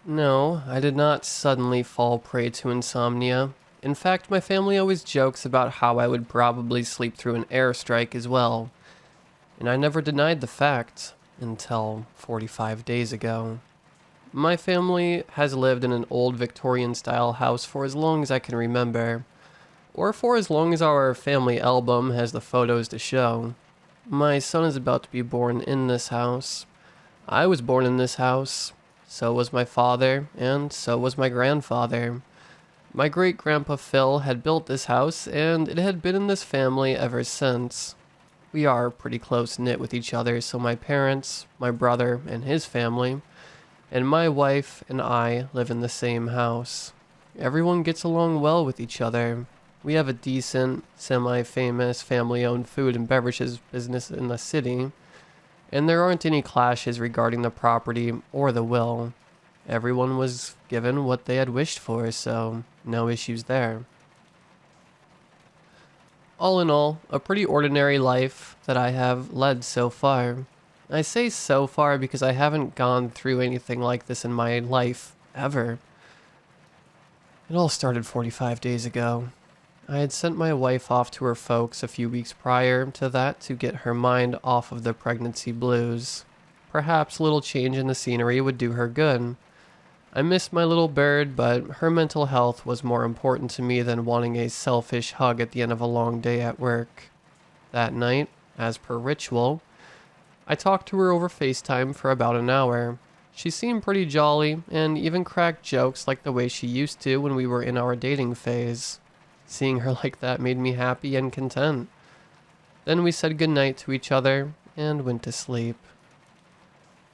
No, I did not suddenly fall prey to insomnia. In fact, my family always jokes about how I would probably sleep through an airstrike as well, and I never denied the fact until 45 days ago. My family has lived in an old Victorian style house for as long as I can remember, or for as long as our family album has the photos to show. My son is about to be born in this house. I was born in this house. So was my father, and so was my grandfather. My great grandpa Phil had built this house, and it had been in this family ever since. We are pretty close knit with each other, so my parents, my brother, and his family, and my wife and I live in the same house. Everyone gets along well with each other. We have a decent, semi-famous family-owned food and beverages business in the city, and there aren't any clashes regarding the property or the will. Everyone was given what they had wished for, so no issues there. All in all, a pretty ordinary life that I have led so far. I say so far because I haven't gone through anything like this in my life, ever. It all started 45 days ago. I had sent my wife off to her folks a few weeks prior to that to get her mind off of the pregnancy blues. Perhaps a little change in the scenery would do her good. I missed my little bird, but her mental health was more important to me than wanting a selfish hug at the end of a long day at work. That night, as per ritual, I talked to her over FaceTime for about an hour. She seemed pretty jolly and even cracked jokes like the way she used to when we were in our dating phase. Seeing her like that made me happy and content. Then we said goodnight to each other and went to sleep.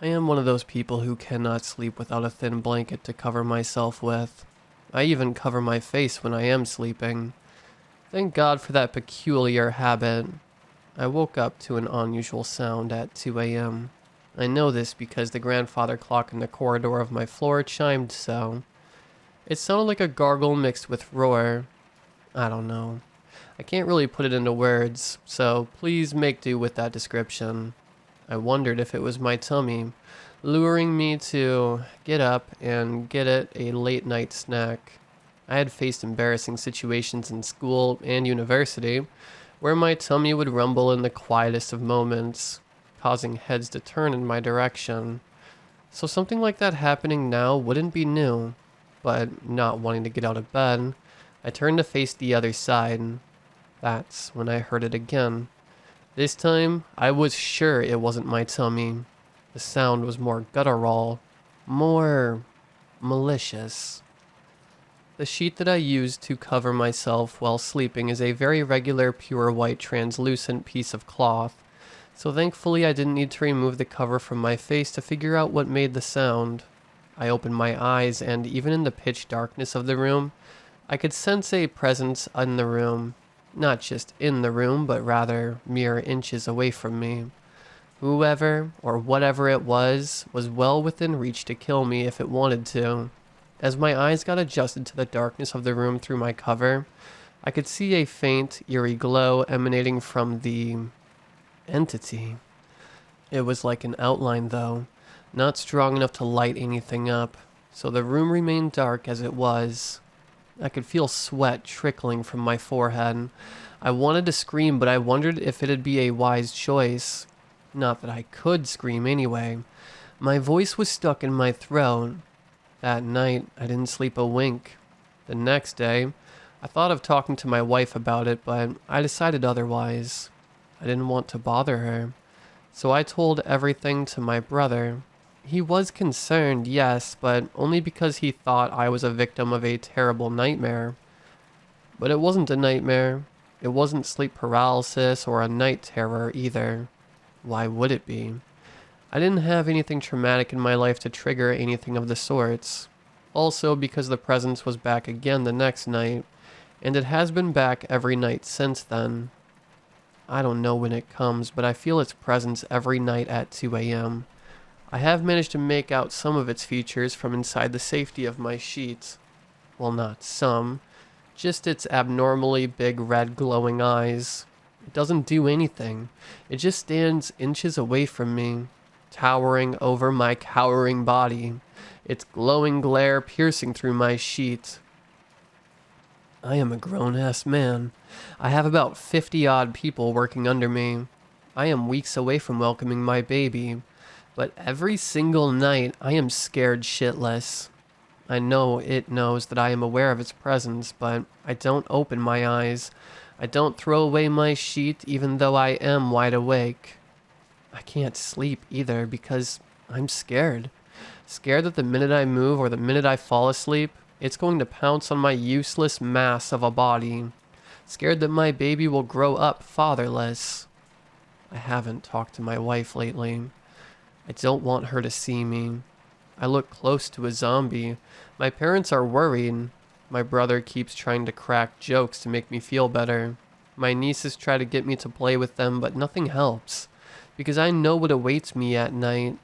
I am one of those people who cannot sleep without a thin blanket to cover myself with. I even cover my face when I am sleeping. Thank God for that peculiar habit. I woke up to an unusual sound at 2 a.m. I know this because the grandfather clock in the corridor of my floor chimed so. It sounded like a gargle mixed with roar. I don't know. I can't really put it into words, so please make do with that description. I wondered if it was my tummy, luring me to get up and get it a late night snack. I had faced embarrassing situations in school and university where my tummy would rumble in the quietest of moments, causing heads to turn in my direction. So something like that happening now wouldn't be new, but not wanting to get out of bed, I turned to face the other side. That's when I heard it again. This time, I was sure it wasn't my tummy. The sound was more guttural, more malicious. The sheet that I used to cover myself while sleeping is a very regular pure white translucent piece of cloth, so thankfully I didn't need to remove the cover from my face to figure out what made the sound. I opened my eyes, and even in the pitch darkness of the room, I could sense a presence in the room. Not just in the room, but rather mere inches away from me. Whoever, or whatever it was well within reach to kill me if it wanted to. As my eyes got adjusted to the darkness of the room through my cover, I could see a faint, eerie glow emanating from the entity. It was like an outline, though, not strong enough to light anything up, so the room remained dark as it was. I could feel sweat trickling from my forehead. I wanted to scream, but I wondered if it'd be a wise choice. Not that I could scream anyway. My voice was stuck in my throat. That night, I didn't sleep a wink. The next day, I thought of talking to my wife about it, but I decided otherwise. I didn't want to bother her. So I told everything to my brother. He was concerned, yes, but only because he thought I was a victim of a terrible nightmare. But it wasn't a nightmare. It wasn't sleep paralysis or a night terror either. Why would it be? I didn't have anything traumatic in my life to trigger anything of the sorts. Also because the presence was back again the next night, and it has been back every night since then. I don't know when it comes, but I feel its presence every night at 2 a.m. I have managed to make out some of its features from inside the safety of my sheets. Well, not some. Just its abnormally big red glowing eyes. It doesn't do anything. It just stands inches away from me. towering over my cowering body, its glowing glare piercing through my sheet. I am a grown-ass man. I have about 50-odd people working under me. I am weeks away from welcoming my baby, but every single night I am scared shitless. I know it knows that I am aware of its presence, but I don't open my eyes. I don't throw away my sheet even though I am wide awake. I can't sleep either because I'm scared. Scared that the minute I move or the minute I fall asleep, it's going to pounce on my useless mass of a body. Scared that my baby will grow up fatherless. I haven't talked to my wife lately. I don't want her to see me. I look close to a zombie. My parents are worried. My brother keeps trying to crack jokes to make me feel better. My nieces try to get me to play with them, but nothing helps. Because I know what awaits me at night.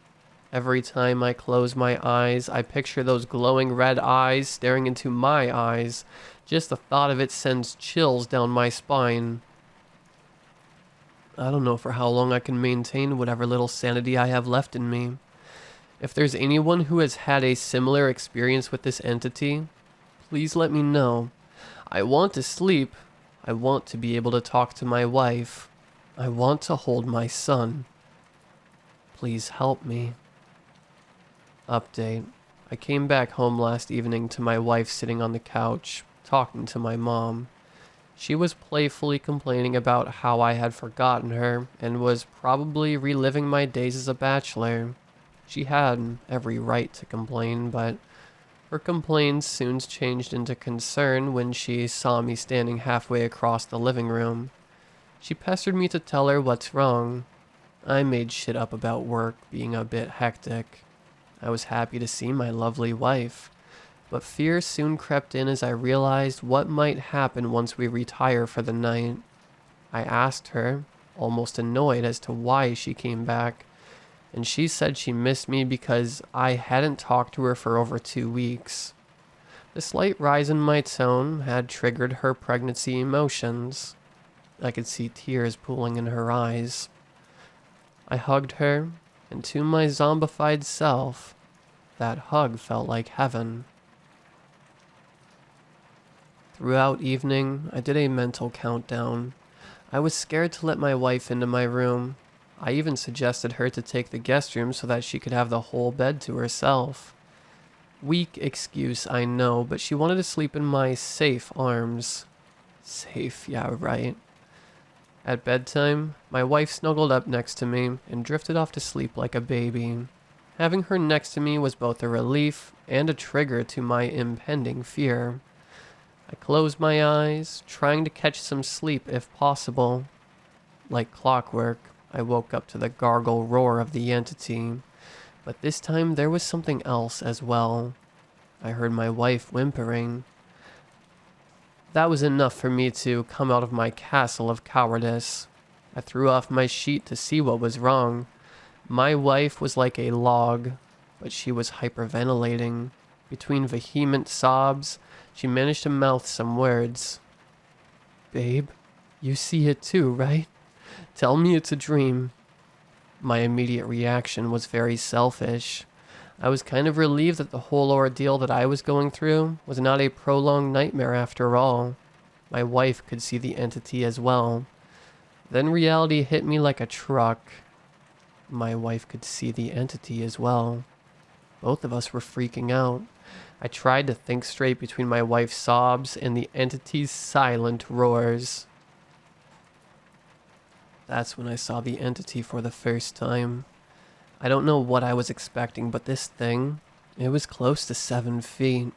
Every time I close my eyes, I picture those glowing red eyes staring into my eyes. Just the thought of it sends chills down my spine. I don't know for how long I can maintain whatever little sanity I have left in me. If there's anyone who has had a similar experience with this entity, please let me know. I want to sleep. I want to be able to talk to my wife. I want to hold my son. Please help me. Update. I came back home last evening to my wife sitting on the couch, talking to my mom. She was playfully complaining about how I had forgotten her and was probably reliving my days as a bachelor. She had every right to complain, but her complaints soon changed into concern when she saw me standing halfway across the living room. She pestered me to tell her what's wrong. I made shit up about work being a bit hectic. I was happy to see my lovely wife, but fear soon crept in as I realized what might happen once we retire for the night. I asked her, almost annoyed as to why she came back, and she said she missed me because I hadn't talked to her for over 2 weeks. The slight rise in my tone had triggered her pregnancy emotions. I could see tears pooling in her eyes. I hugged her, and to my zombified self, that hug felt like heaven. Throughout evening, I did a mental countdown. I was scared to let my wife into my room. I even suggested her to take the guest room so that she could have the whole bed to herself. Weak excuse, I know, but she wanted to sleep in my safe arms. Safe, yeah, right. At bedtime, my wife snuggled up next to me and drifted off to sleep like a baby. Having her next to me was both a relief and a trigger to my impending fear. I closed my eyes, trying to catch some sleep if possible. Like clockwork, I woke up to the gargle roar of the entity, but this time there was something else as well. I heard my wife whimpering. That was enough for me to come out of my castle of cowardice. I threw off my sheet to see what was wrong. My wife was like a log, but she was hyperventilating. Between vehement sobs, she managed to mouth some words. Babe, you see it too, right? Tell me it's a dream. My immediate reaction was very selfish. I was kind of relieved that the whole ordeal that I was going through was not a prolonged nightmare after all. My wife could see the entity as well. Then reality hit me like a truck. My wife could see the entity as well. Both of us were freaking out. I tried to think straight between my wife's sobs and the entity's silent roars. That's when I saw the entity for the first time. I don't know what I was expecting, but this thing, it was close to 7 feet,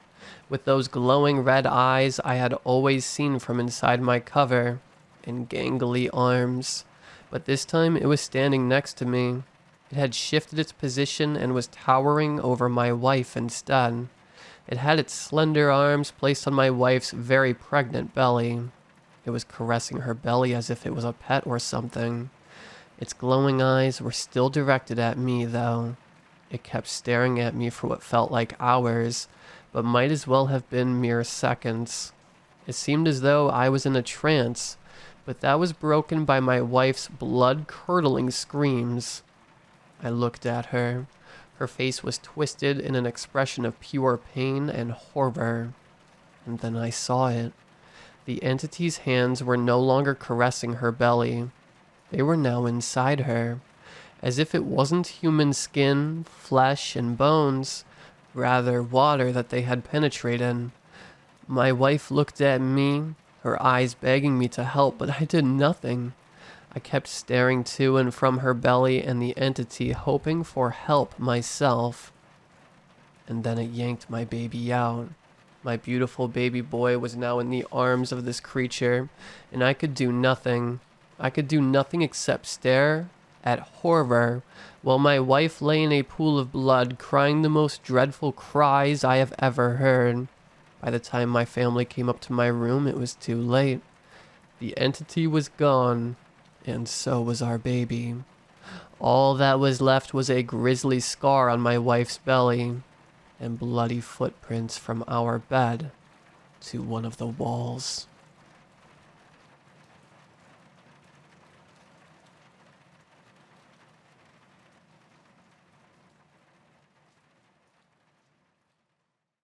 with those glowing red eyes I had always seen from inside my cover, and gangly arms. But this time it was standing next to me. It had shifted its position and was towering over my wife instead. It had its slender arms placed on my wife's very pregnant belly. It was caressing her belly as if it was a pet or something. Its glowing eyes were still directed at me, though. It kept staring at me for what felt like hours, but might as well have been mere seconds. It seemed as though I was in a trance, but that was broken by my wife's blood-curdling screams. I looked at her. Her face was twisted in an expression of pure pain and horror. And then I saw it. The entity's hands were no longer caressing her belly. They were now inside her, as if it wasn't human skin, flesh, and bones, rather water that they had penetrated. My wife looked at me, her eyes begging me to help, but I did nothing. I kept staring to and from her belly and the entity, hoping for help myself. And then it yanked my baby out. My beautiful baby boy was now in the arms of this creature, and I could do nothing. I could do nothing except stare at horror while my wife lay in a pool of blood, crying the most dreadful cries I have ever heard. By the time my family came up to my room, it was too late. The entity was gone, and so was our baby. All that was left was a grisly scar on my wife's belly, and bloody footprints from our bed to one of the walls.